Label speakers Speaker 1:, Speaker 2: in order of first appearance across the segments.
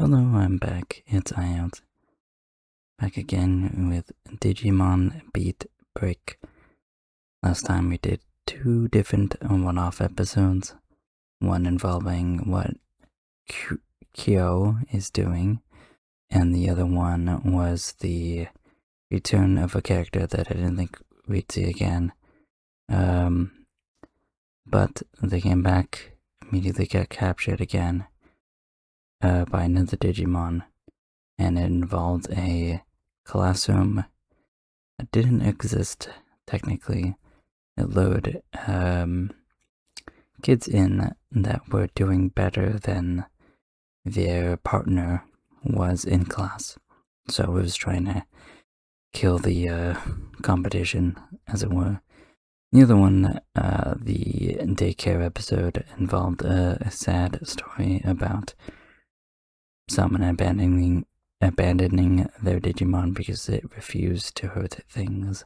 Speaker 1: Hello, I'm back. It's Out. Back again with Digimon Beat Break. Last time we did two different one-off episodes. One involving what Kyo is doing, and the other one was the return of a character that I didn't think we'd see again. But they came back, immediately got captured again by another Digimon, and it involved a classroom that didn't exist technically. It lured kids in that were doing better than their partner was in class. So it was trying to kill the competition, as it were. The other one, the daycare episode, involved a sad story about someone abandoning their Digimon because it refused to hurt things.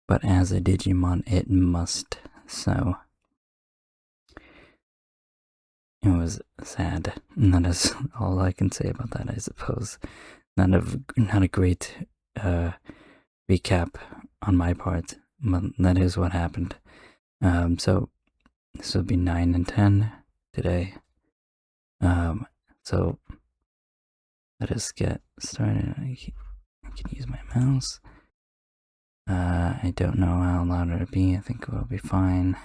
Speaker 1: But as a Digimon, it must, so it was sad. And that is all I can say about that, I suppose. Not a great recap on my part, but that is what happened. So this will be 9 and 10 today. So let us get started. I can use my mouse. I don't know how loud it'll be. I think it will be fine.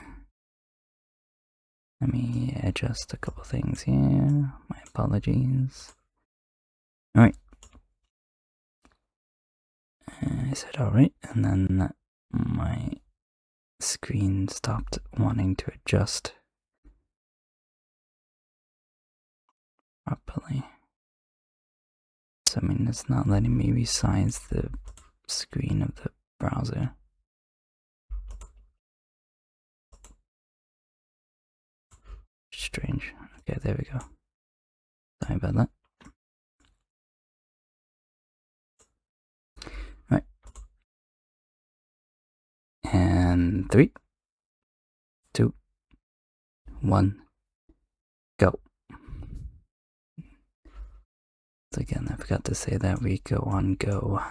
Speaker 1: Let me adjust a couple things here. My apologies. Alright. I said alright, and then my screen stopped wanting to adjust properly. So, I mean, it's not letting me resize the screen of the browser. Strange. Okay, there we go. Sorry about that. Right. And 3, 2, 1, go. So again, I forgot to say that we go on go,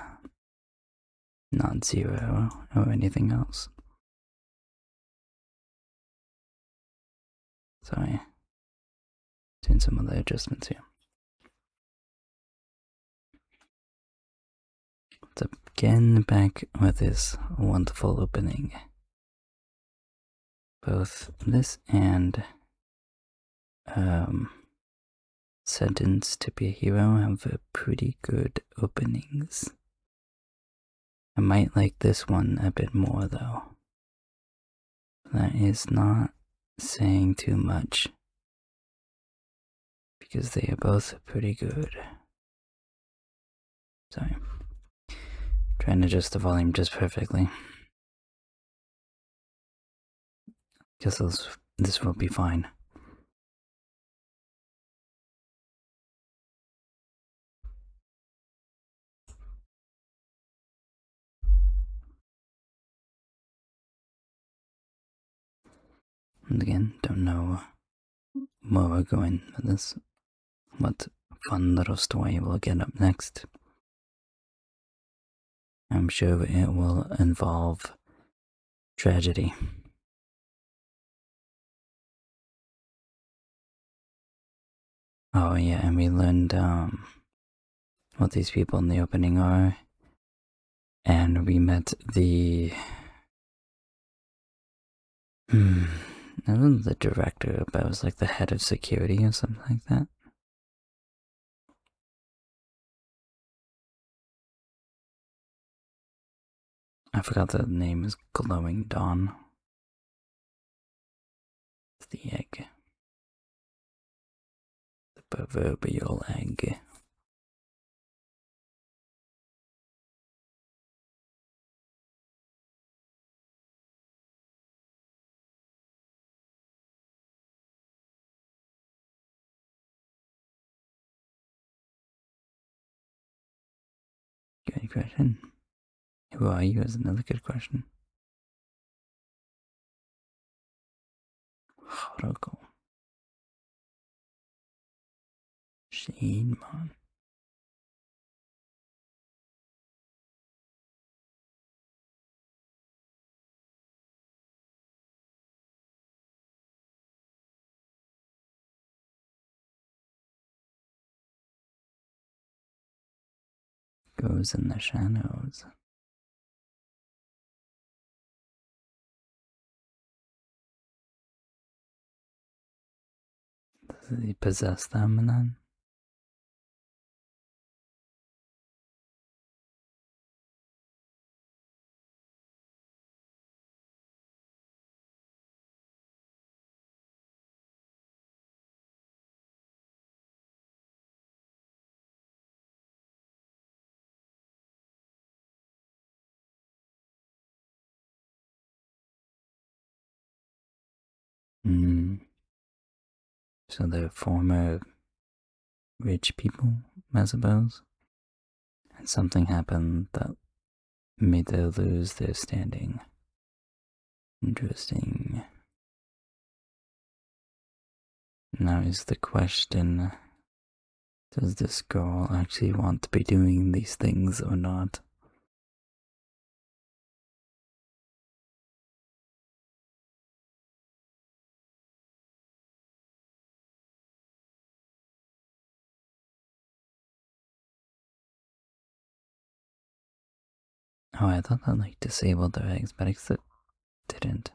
Speaker 1: not 0 or anything else. Sorry. Doing some other adjustments here. So again, back with this wonderful opening. Both this and Sentenced to Be a Hero have pretty good openings. I might like this one a bit more though. That is not saying too much, because they are both pretty good. Sorry. Trying to adjust the volume just perfectly. Guess this will be fine. And again, don't know where we're going with this. What fun little story we'll get up next. I'm sure it will involve tragedy. Oh yeah, and we learned what these people in the opening are. And we met the I wasn't the director, but it was like the head of security or something like that. I forgot the name is Glowing Dawn. It's the egg. The proverbial egg. Good question. Who are you is another good question. Horoko. Digimon. Goes in the shadows. Does he possess them then? Hmm. So they're former rich people, I suppose? And something happened that made them lose their standing. Interesting. Now is the question, does this girl actually want to be doing these things or not? Oh, I thought that like disabled their eggs, but it didn't.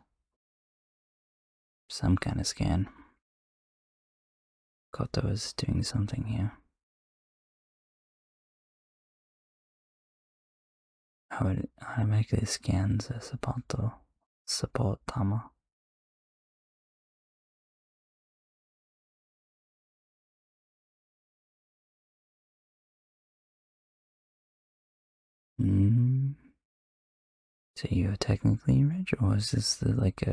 Speaker 1: Some kind of scan. Koto is doing something here. How it automatically scans a support tama. Hmm. So you're technically rich, or is this like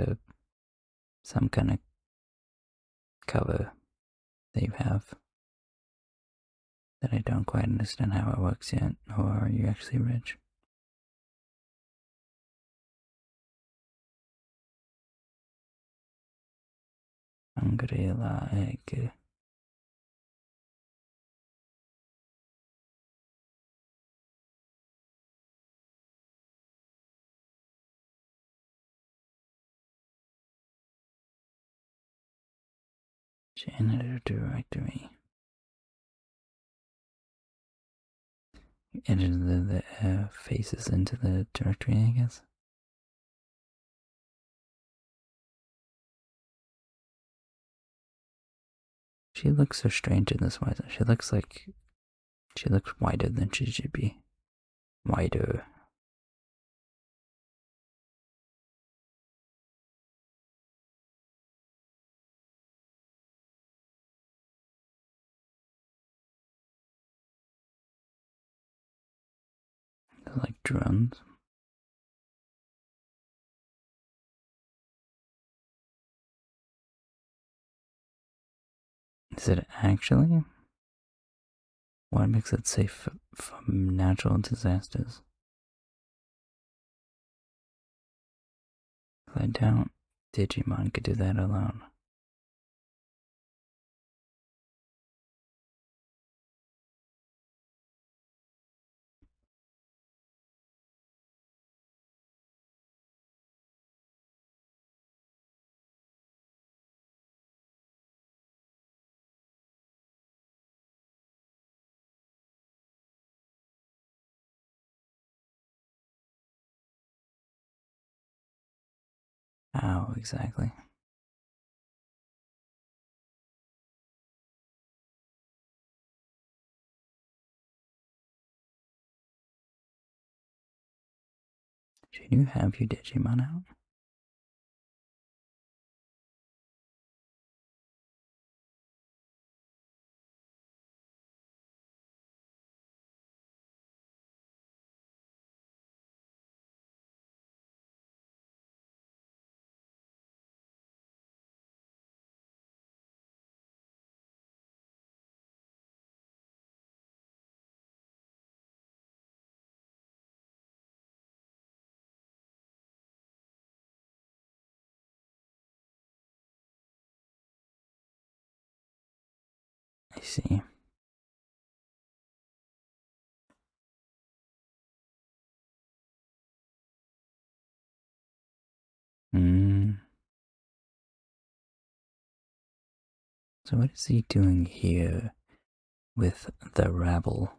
Speaker 1: some kind of cover that you have that I don't quite understand how it works yet, or are you actually rich? Angela egg. Janitor directory. Edited the faces into the directory, I guess. She looks so strange in this way. She looks wider than she should be. Wider. They're like drones. Is it actually? What makes it safe from natural disasters? I doubt Digimon could do that alone. How exactly? Should you have your Digimon out? I see. So what is he doing here with the rabble?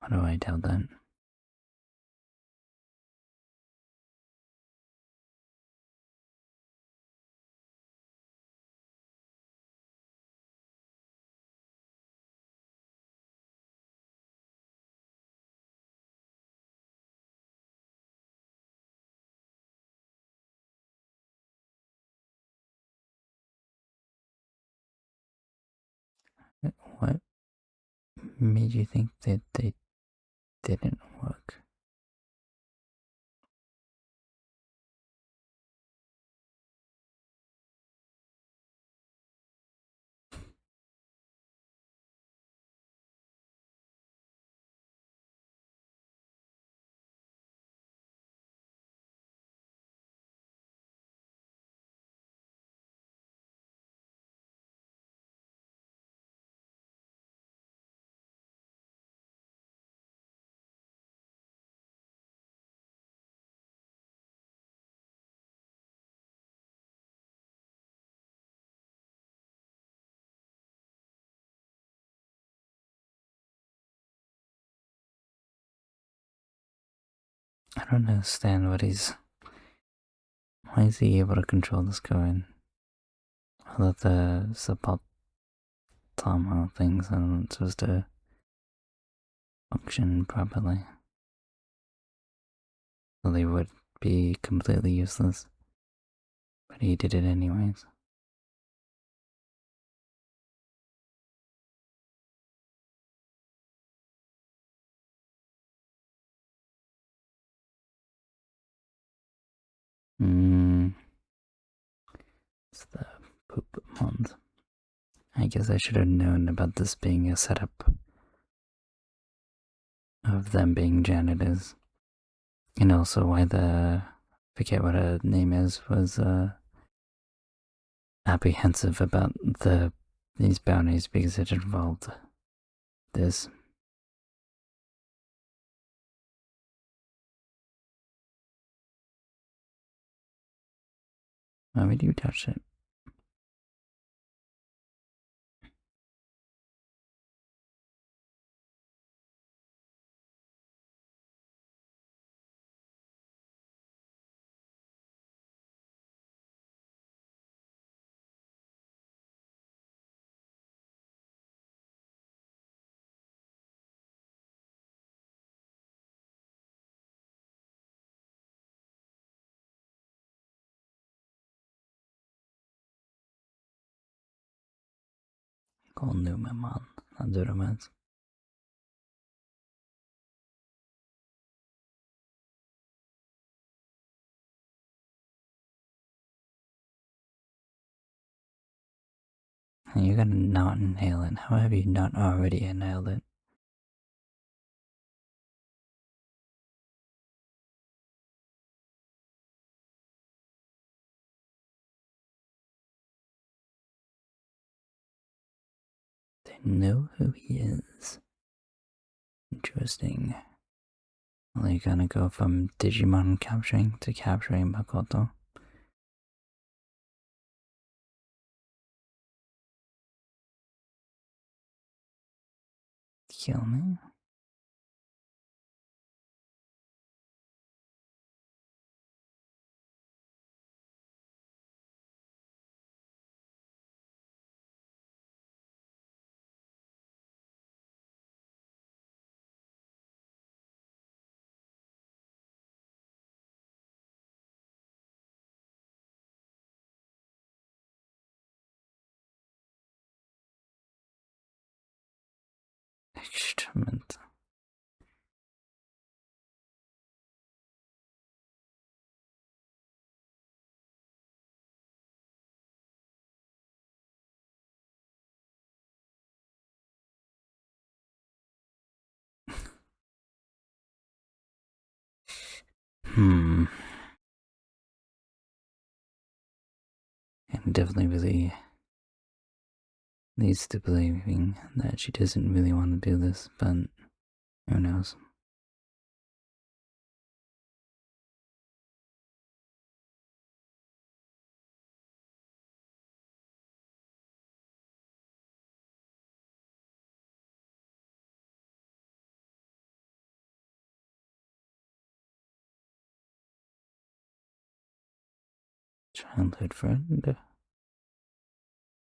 Speaker 1: How do I tell that? What made you think that they didn't work? I don't understand why is he able to control this going? I thought the suboptimal things aren't supposed to function properly. So they would be completely useless. But he did it anyways. It's the poop month. I guess I should have known about this being a setup of them being janitors. And also why forget what her name is, was apprehensive about these bounties because it involved this. Why would you touch it? Call Numaman, not Duramans. And you're gonna not inhale it. How have you not already inhaled it? They know who he is. Interesting. Are you gonna go from Digimon capturing to capturing Makoto? Kill me? Excrement. And definitely really leads to believing that she doesn't really want to do this, but who knows? Childhood friend?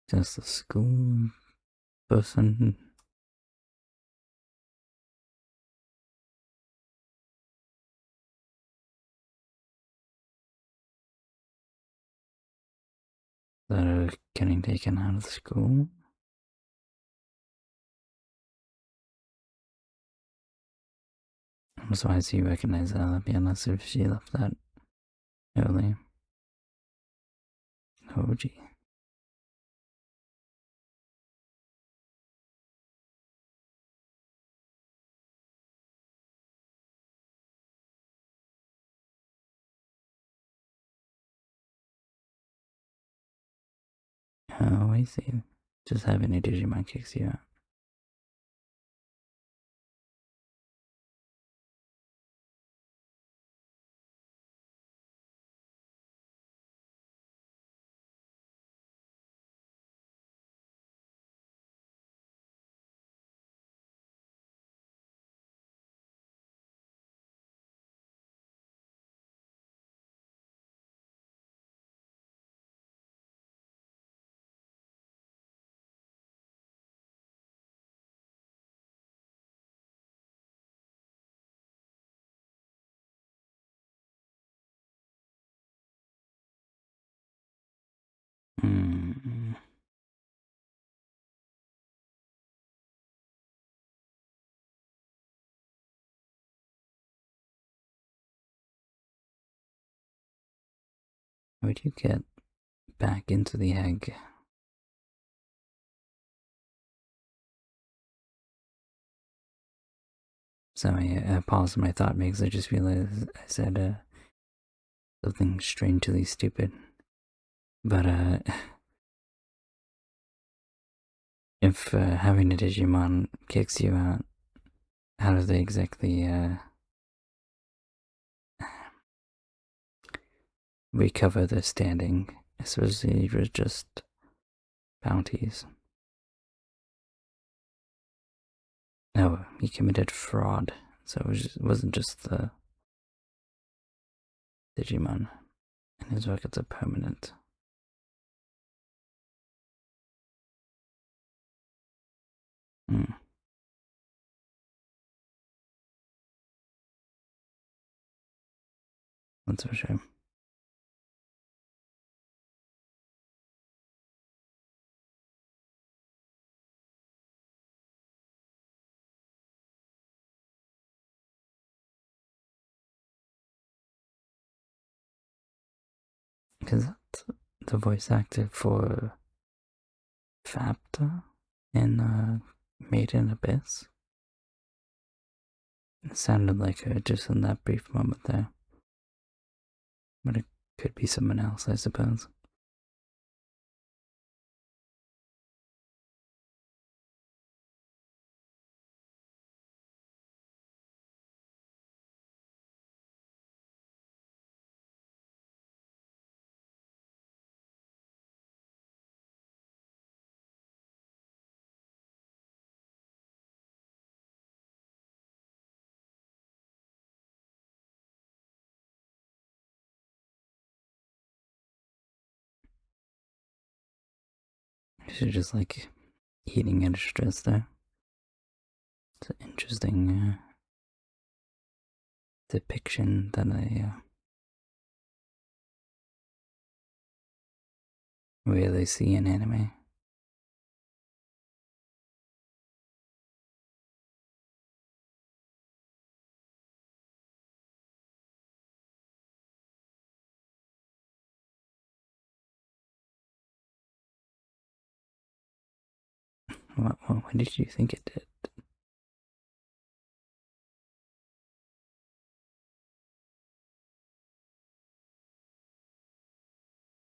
Speaker 1: Just a school person? That are getting taken out of school? I'm surprised you recognize that, Libby, unless if she left that early. Oh, gee. Oh, I see. Just having a Digimon kicks you out. Hmm. Would you get back into the egg? Sorry, I paused my thought because I just realized I said something strangely stupid. But if having a Digimon kicks you out, how do they exactly recover their standing? I suppose they were just bounties. No, he committed fraud, so it wasn't just the Digimon, and his records are permanent. Hmm, that's for sure. Is that the voice actor for Fapta in Made in Abyss? It sounded like her just in that brief moment there. But it could be someone else, I suppose. She's just like eating at a stress there. It's an interesting depiction that I really see in anime. What did you think it did?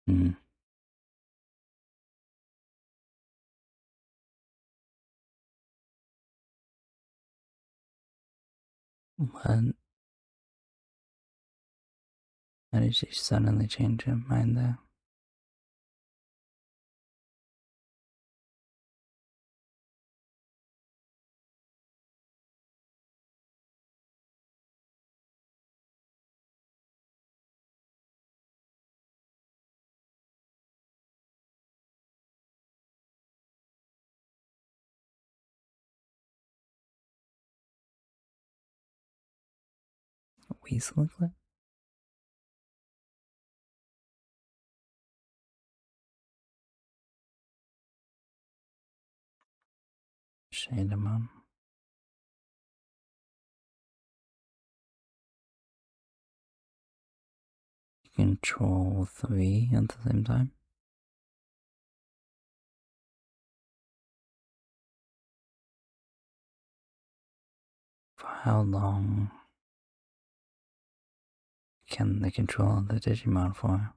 Speaker 1: Hmm. What? How did she suddenly change her mind there? Weasel clip? Shade him up. Control 3 at the same time. For how long can they control the Digimon for?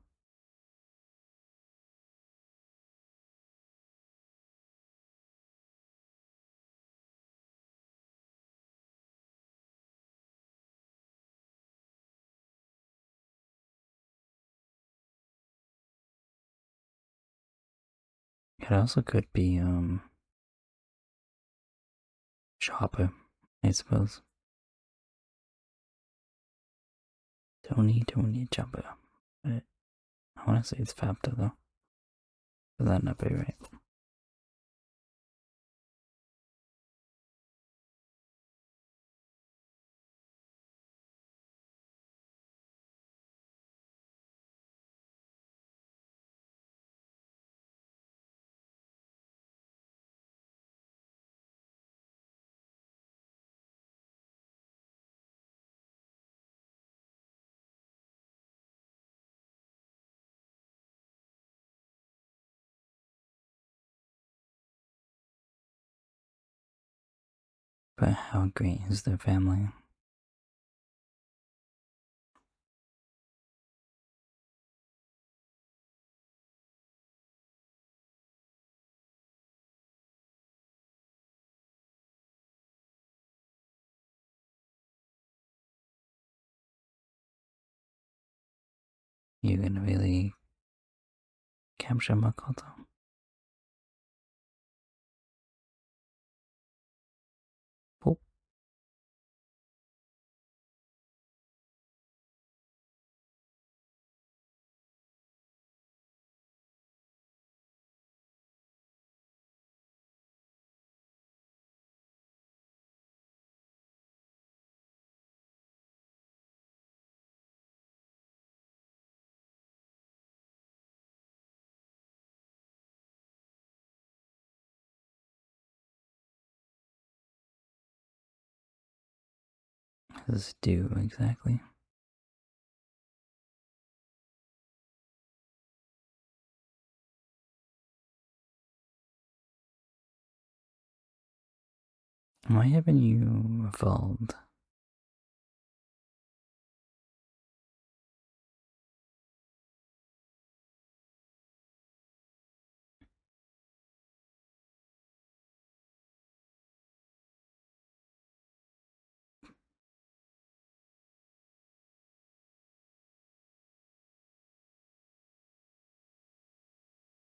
Speaker 1: It also could be, Chopper, I suppose. Tony Chopper. But I want to say it's Fabta though. But that not be right. But how great is their family? You're gonna really capture Makoto? Oh, what does it do exactly? Why haven't you evolved?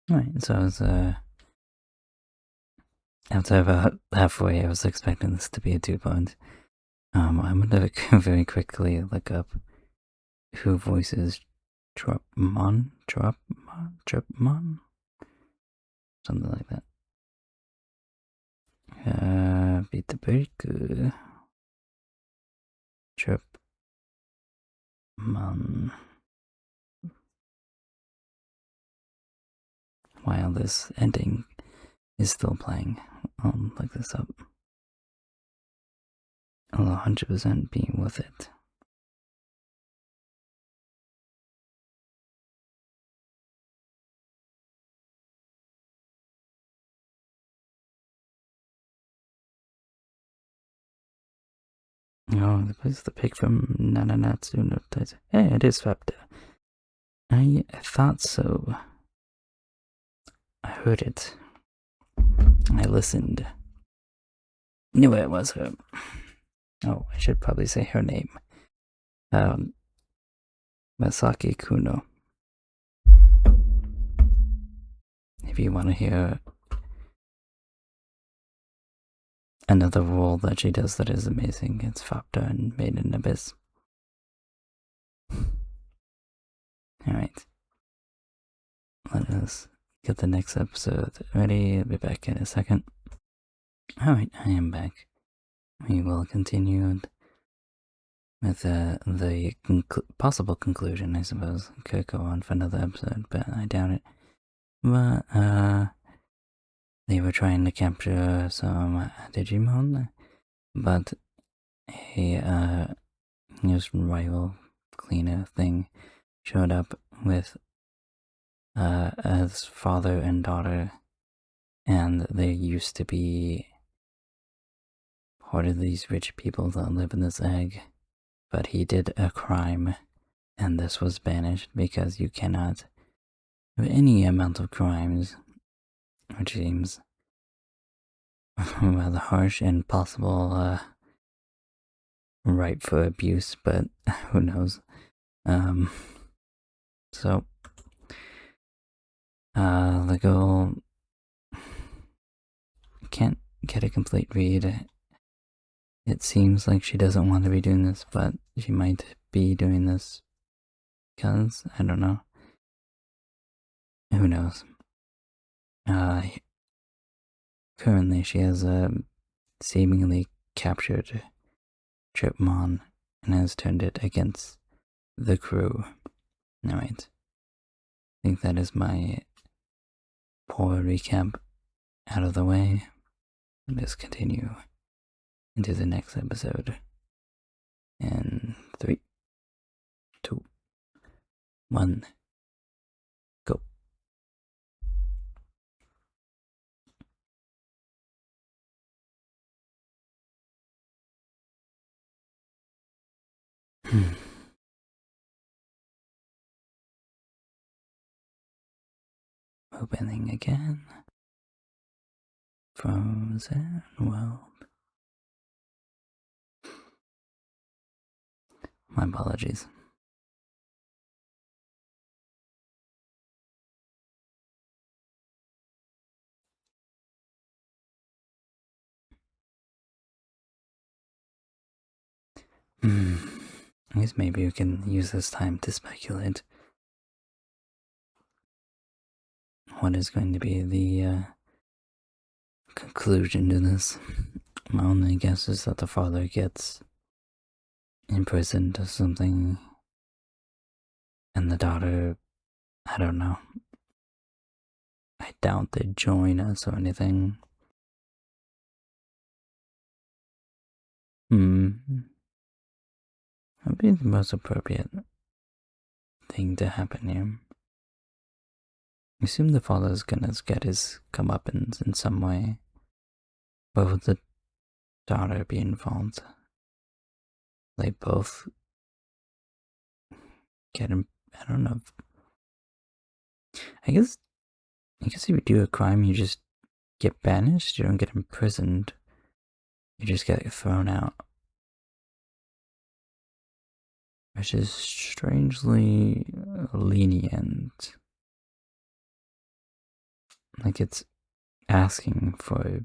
Speaker 1: Right, so I was, after about halfway, I was expecting this to be a 2 point. I'm gonna very quickly look up who voices Trupmon? Something like that. Beatbreak. Trupmon. While this ending is still playing, I'll look this up. I'll 100% be with it. Oh, the place the pick from Nananatsu no Taizai. Hey, it is Fapta. I thought so. I heard it. I listened. Knew it was her. Oh, I should probably say her name. Masaki Kuno. If you want to hear another role that she does that is amazing, it's Fapta in Made in Abyss. Alright. Let us get the next episode ready. I'll be back in a second. Alright, I am back. We will continue with the possible conclusion, I suppose. Could go on for another episode, but I doubt it. But, they were trying to capture some Digimon, but a news rival cleaner thing showed up with as father and daughter, and they used to be part of these rich people that live in this egg, but he did a crime, and this was banished because you cannot have any amount of crimes, which seems rather harsh and possible ripe for abuse, but who knows. So the girl can't get a complete read. It seems like she doesn't want to be doing this, but she might be doing this because, I don't know. Who knows? Currently she has seemingly captured Tripmon and has turned it against the crew. Alright. I think that is my poor recap out of the way. Let's continue into the next episode. In 3, 2, 1, go. Opening again. Frozen world. My apologies. I guess maybe we can use this time to speculate what is going to be the conclusion to this. My only guess is that the father gets imprisoned or something, and the daughter, I don't know. I doubt they'd join us or anything. That'd be the most appropriate thing to happen here. I assume the father's gonna get his comeuppance in some way, but with the daughter be involved, they both get him. I don't know. I guess if you do a crime, you just get banished. You don't get imprisoned. You just get thrown out, which is strangely lenient. Like it's asking for a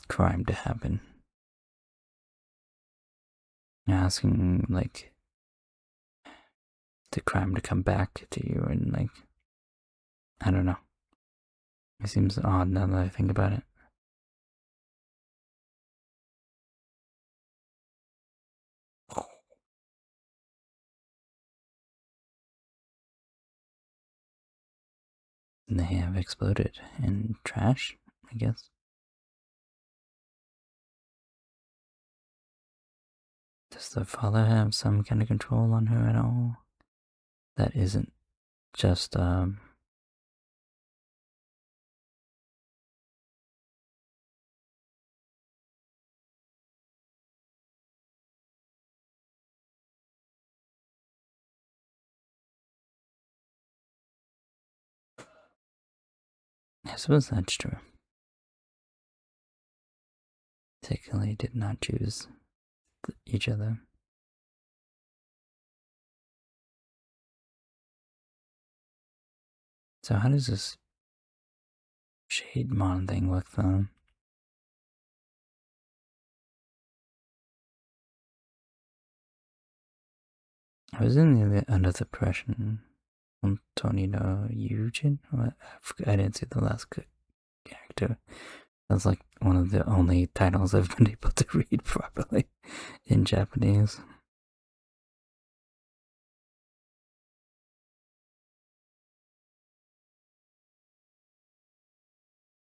Speaker 1: crime to happen. You're asking like the crime to come back to you, and like I don't know. It seems odd now that I think about it. They have exploded in trash, I guess. Does the father have some kind of control on her at all? That isn't just, I suppose that's true. Technically did not choose each other. So how does this Shademon thing work though? I was under the impression Antonino Eugene. I didn't see the last character. That's like one of the only titles I've been able to read properly in Japanese.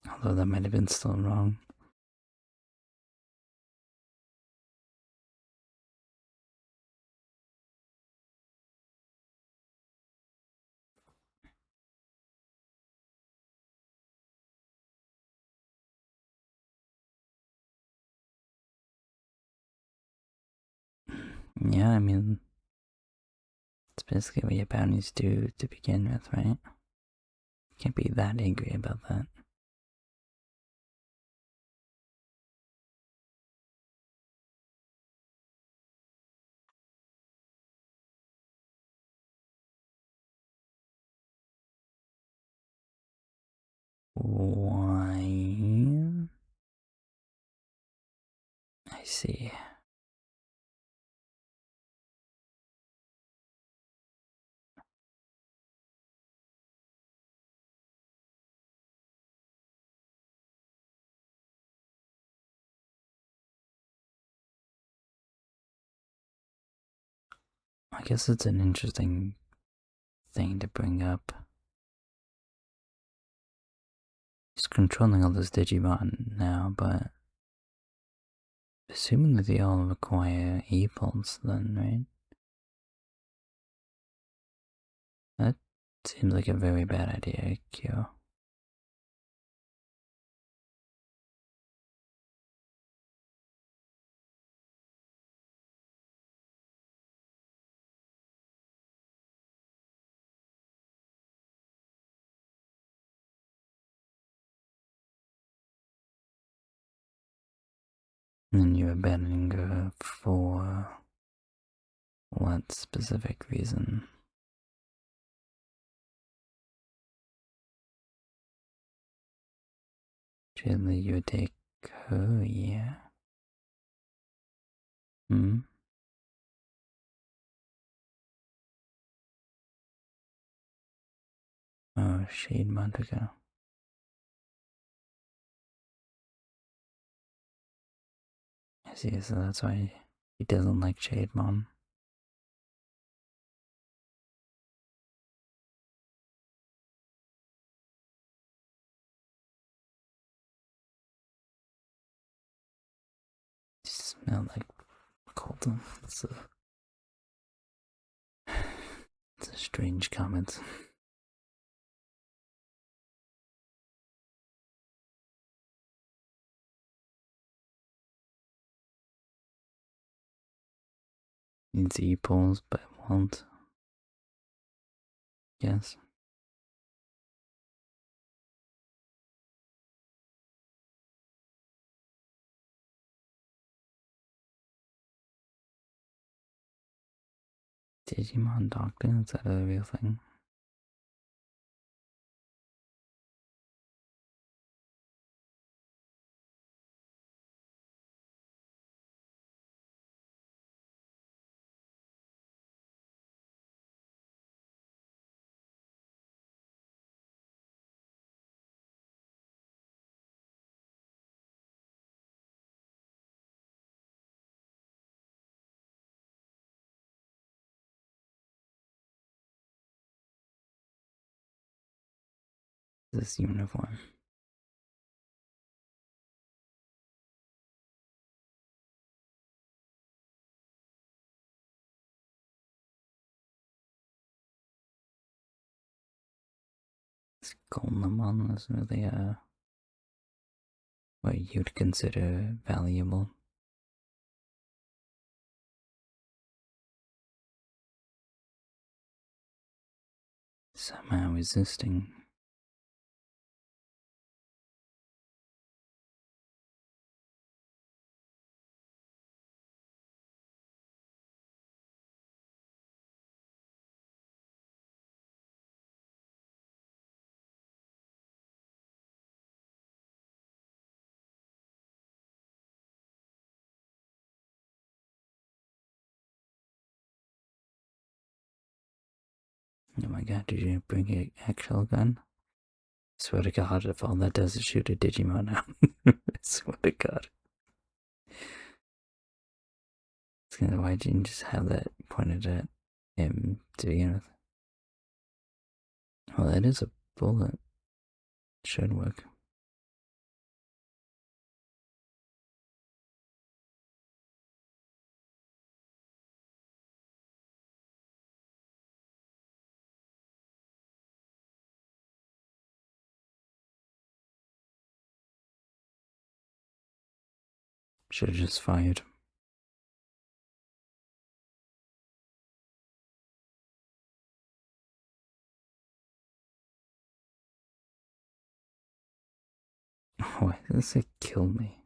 Speaker 1: Although that might have been still wrong. Yeah, I mean, it's basically what your bounties do to begin with, right? Can't be that angry about that. Why? I see. I guess it's an interesting thing to bring up. He's controlling all those Digimon now, but assuming that they all require E-pulse then, right? That seems like a very bad idea, Kyo. And you're abandoning her for what specific reason? Surely you would take her, yeah? Hmm? Oh, Shade Montago. I see, so that's why he doesn't like Shade Mom. She smelled like Makoto. It's a strange comment. Needs E-pulse, but won't. Yes. Digimon Doctor? Is that a real thing? This uniform. This Golden is really what you'd consider valuable. Somehow resisting. Oh my god, did you bring an actual gun? Swear to god, if all that does is shoot a Digimon out. I swear to god. Why didn't you just have that pointed at him to begin with? Well, that is a bullet. Should work. Should have just fired. Why does it kill me?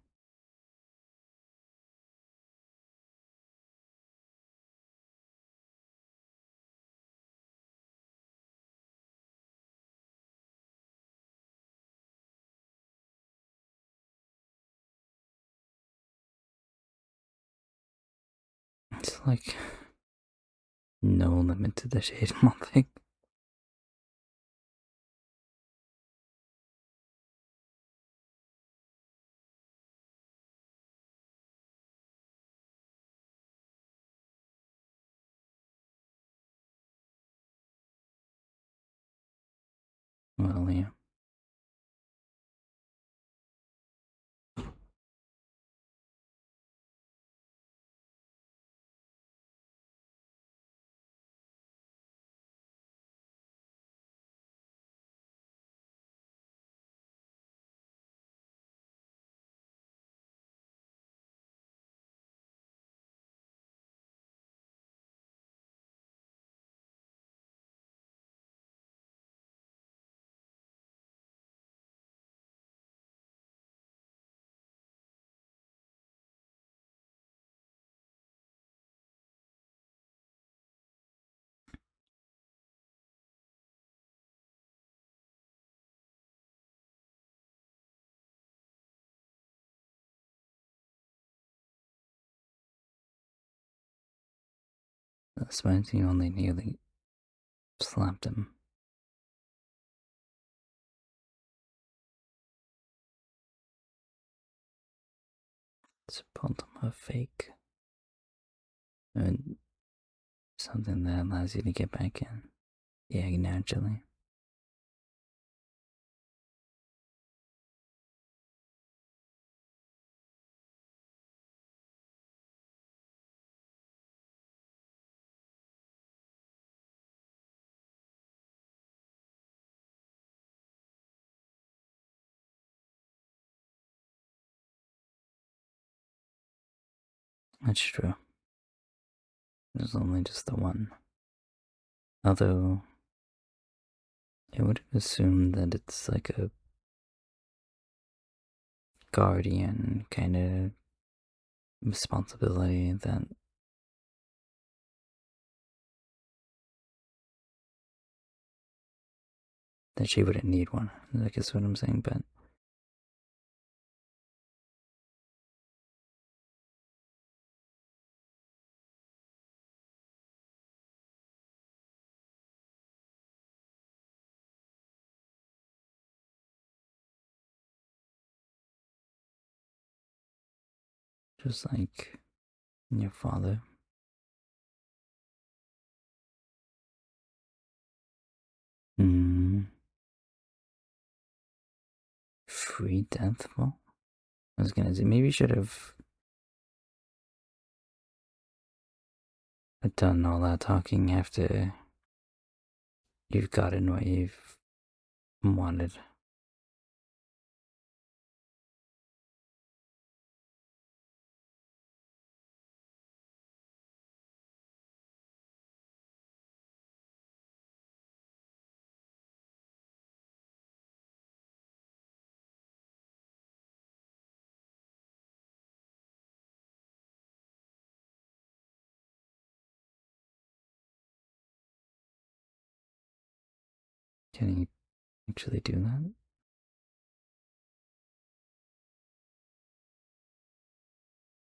Speaker 1: It's like no limit to the shade thing. Well, yeah. That's why he only nearly slapped him. It's a fake. And something that allows you to get back in. Yeah, naturally. That's true. There's only just the one. Although, I would have assumed that it's like a guardian kind of responsibility that she wouldn't need one. I guess what I'm saying, but just like your father. Hmm. Free death? Well, I was gonna say maybe you should have done all that talking after you've gotten what you've wanted. Can you actually do that?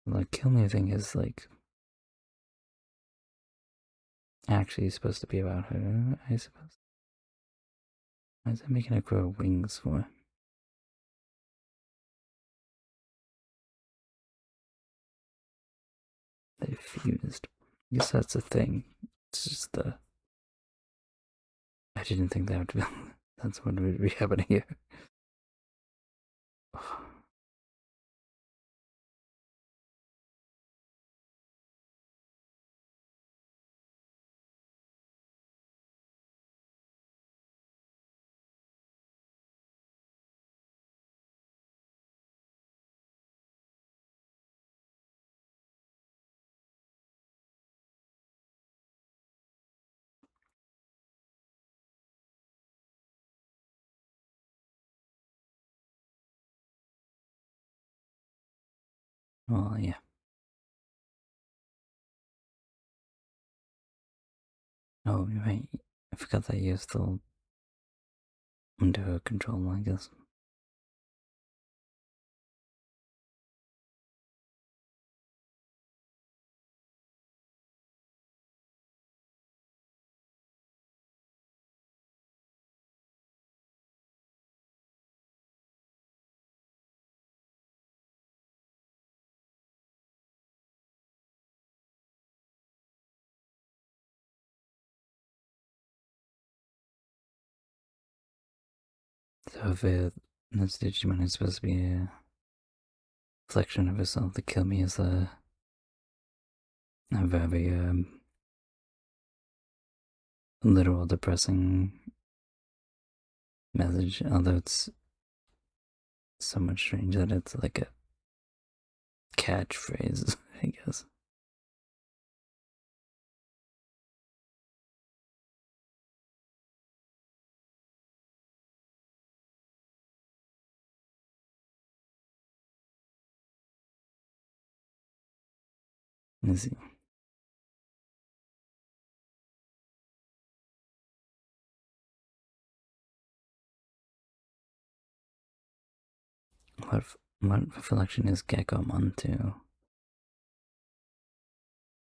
Speaker 1: Like, kill me thing is like actually supposed to be about her, I suppose. Why is it making her grow wings for? They fused. I guess that's a thing. It's just the. I didn't think that would be. That's what would be happening here. Well, yeah. Oh, you're right. I forgot that you're still under her control, I guess. So if this Digimon is supposed to be a reflection of herself, the kill me is a very literal, depressing message, although it's somewhat strange that it's like a catchphrase, I guess. Let's see. What reflection is Gekomon to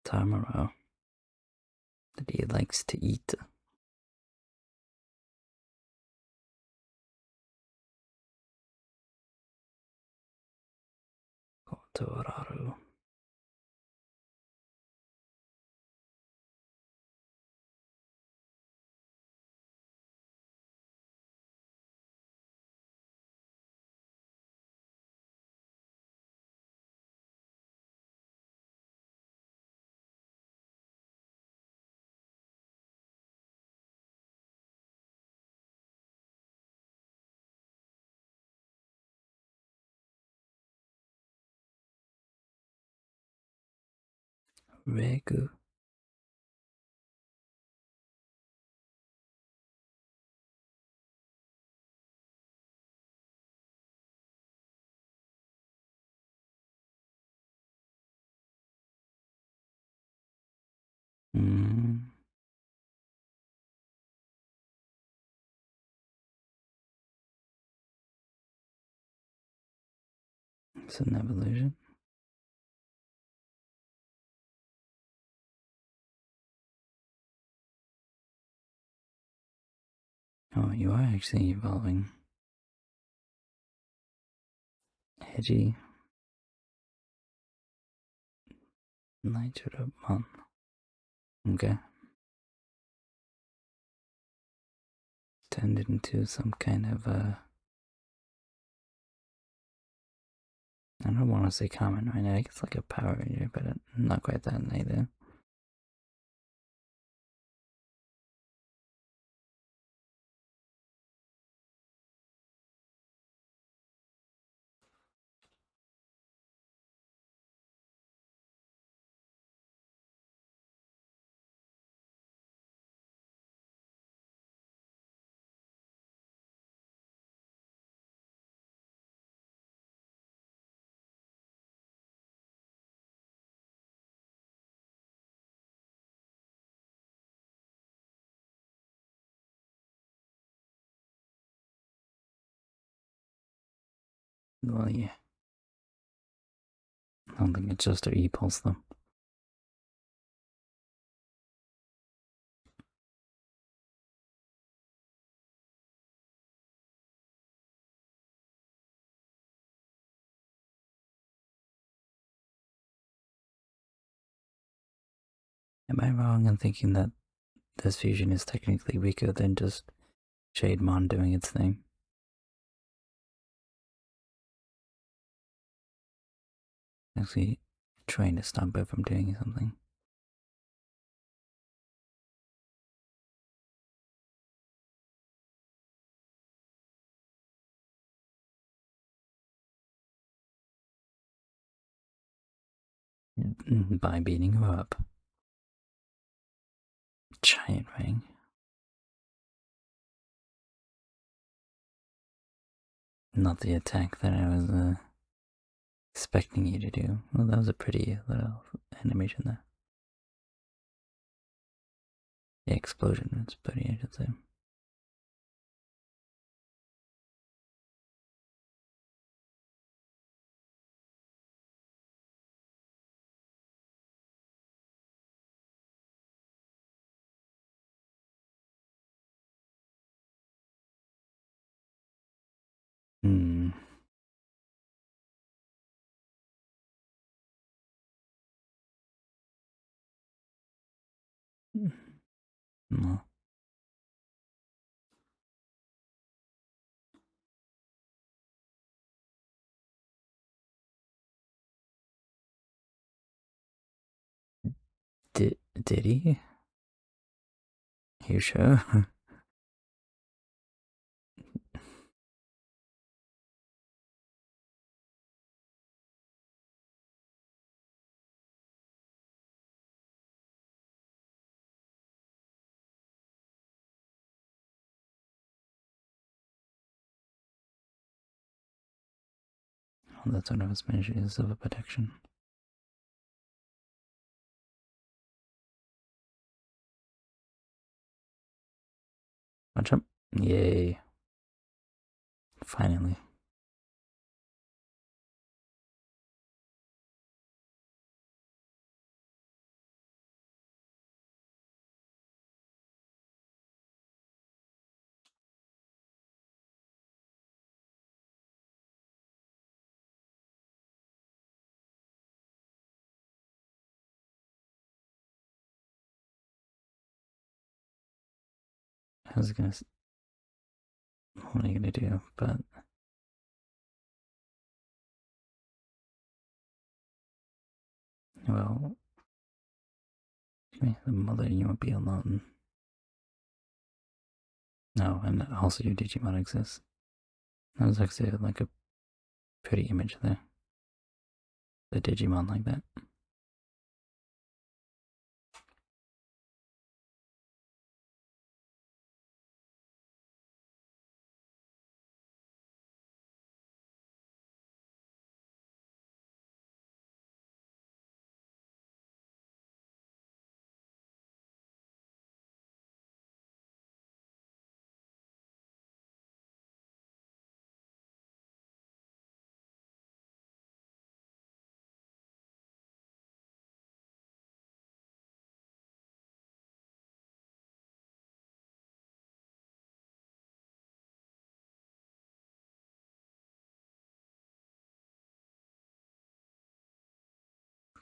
Speaker 1: Tamaro that he likes to eat? Kotoraru. Regu. Mm, it's an evolution. Oh, you are actually evolving. Edgy. Nitromon. Okay. Turned into some kind of I don't want to say common right now. I guess like a Power Ranger, but not quite that either. Well, yeah. I don't think it's just her E-pulse though. Am I wrong in thinking that this fusion is technically weaker than just Shademon doing its thing? Actually, trying to stop it from doing something. By beating her up. Giant ring. Not the attack that I was expecting you to do. Well, that was a pretty little animation there. The explosion was pretty, I should say. Hmm. No. Did he? You sure? Well, that's one of his measures of a protection. Watch up. Yay. Finally. I was gonna. What are you gonna do? But. Well. The mother, you won't be alone. No, and also your Digimon exists. That was actually like a pretty image there. The Digimon like that.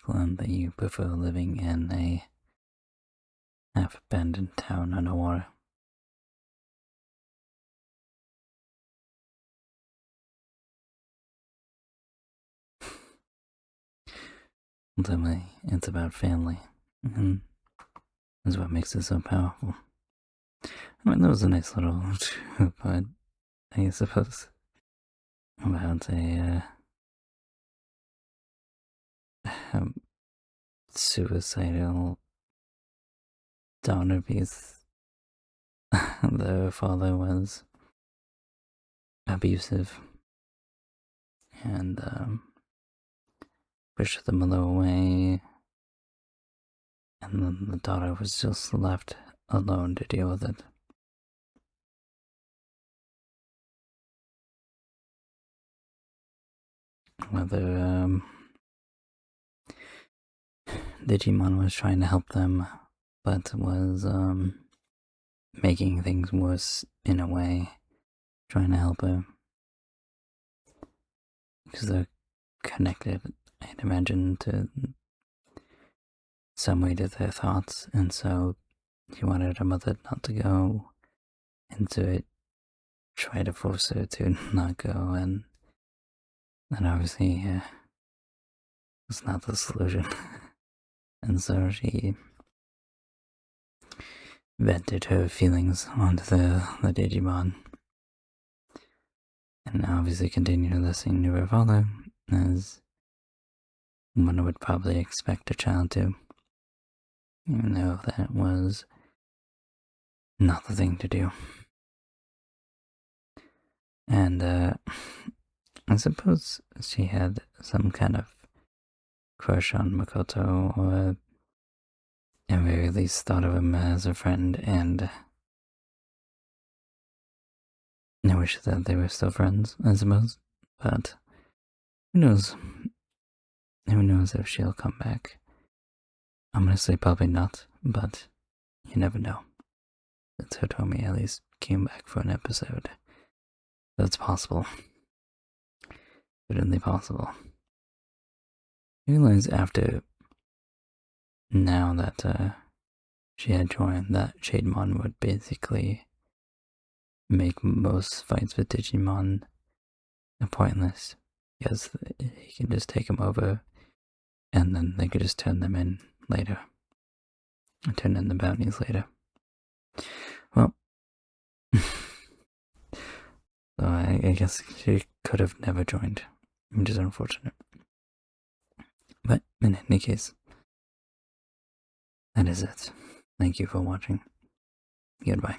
Speaker 1: Glad that you prefer living in a half-abandoned town underwater. Ultimately, it's about family, and that's what makes it so powerful. I mean, that was a nice little but I suppose about a suicidal daughter because the father was abusive and pushed the mother away, and then the daughter was just left alone to deal with it. Whether Digimon was trying to help them, but was making things worse in a way, trying to help her. Because they're connected, I'd imagine, to some way to their thoughts, and so he wanted her mother not to go into it, try to force her to not go, and obviously it's not the solution. And so she vented her feelings onto the Digimon, and obviously continued listening to her father, as one would probably expect a child to, even though that was not the thing to do. And I suppose she had some kind of crush on Makoto, or at very least thought of him as a friend, and I wish that they were still friends, I suppose. But who knows? Who knows if she'll come back? I'm gonna say probably not, but you never know. Since Hitomi at least came back for an episode. That's possible. Certainly possible. I realized after now that she had joined that Shademon would basically make most fights with Digimon pointless, because he can just take them over and then they could just turn them in later. Turn in the bounties later. Well, so I guess she could have never joined, which is unfortunate. But in any case, that is it. Thank you for watching. Goodbye.